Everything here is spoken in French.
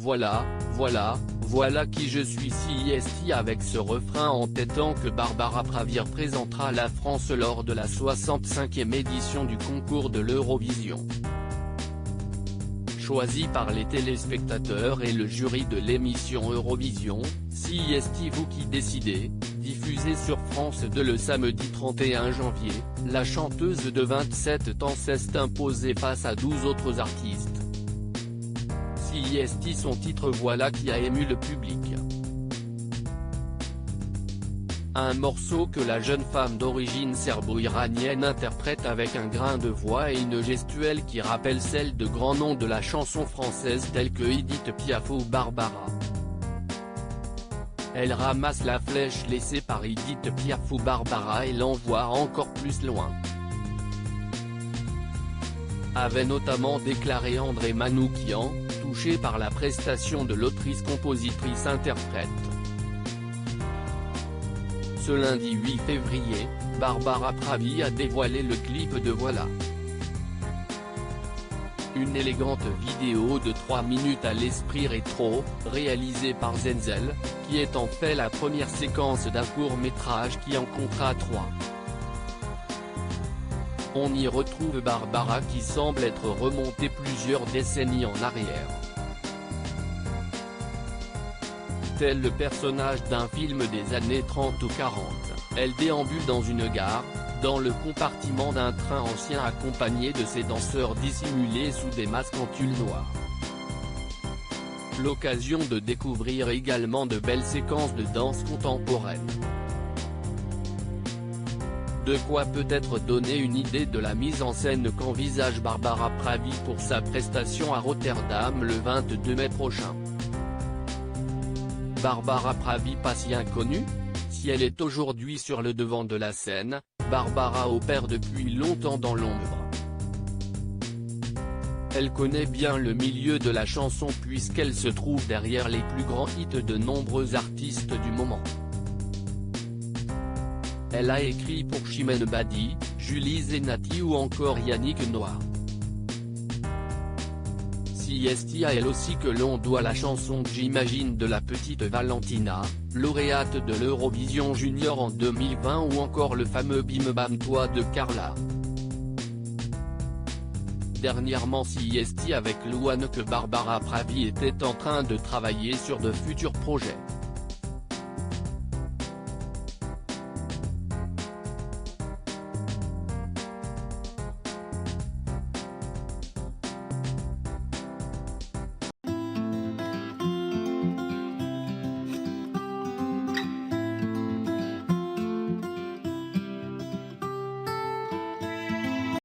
Voilà qui je suis CIST avec ce refrain en tête tant que Barbara Pravi représentera la France lors de la 65e édition du concours de l'Eurovision. Choisi par les téléspectateurs et le jury de l'émission Eurovision, CIST vous qui décidez, diffusée sur France 2 le samedi 31 janvier, la chanteuse de 27 ans s'est imposée face à 12 autres artistes. CIST son titre Voilà qui a ému le public. Un morceau que la jeune femme d'origine serbo-iranienne interprète avec un grain de voix et une gestuelle qui rappelle celle de grands noms de la chanson française tels que Édith Piaf ou Barbara. Elle ramasse la flèche laissée par Édith Piaf ou Barbara et l'envoie encore plus loin, avait notamment déclaré André Manoukian, touché par la prestation de l'autrice-compositrice-interprète. Ce lundi 8 février, Barbara Pravi a dévoilé le clip de Voilà. Une élégante vidéo de 3 minutes à l'esprit rétro, réalisée par Zenzel, qui est en fait la première séquence d'un court-métrage qui en comptera 3. On y retrouve Barbara qui semble être remontée plusieurs décennies en arrière. Tel le personnage d'un film des années 30 ou 40, elle déambule dans une gare, dans le compartiment d'un train ancien accompagnée de ses danseurs dissimulés sous des masques en tulle noir. L'occasion de découvrir également de belles séquences de danse contemporaine. De quoi peut-être donner une idée de la mise en scène qu'envisage Barbara Pravi pour sa prestation à Rotterdam le 22 mai prochain. Barbara Pravi pas si inconnue? Si elle est aujourd'hui sur le devant de la scène, Barbara opère depuis longtemps dans l'ombre. Elle connaît bien le milieu de la chanson puisqu'elle se trouve derrière les plus grands hits de nombreux artistes du moment. Elle a écrit pour Chimène Badi, Julie Zenati ou encore Yannick Noah. CIST a elle aussi que l'on doit la chanson J'imagine de la petite Valentina, lauréate de l'Eurovision Junior en 2020 ou encore le fameux Bim Bam Toi de Carla. Dernièrement CIST avec Louane que Barbara Pravi était en train de travailler sur de futurs projets.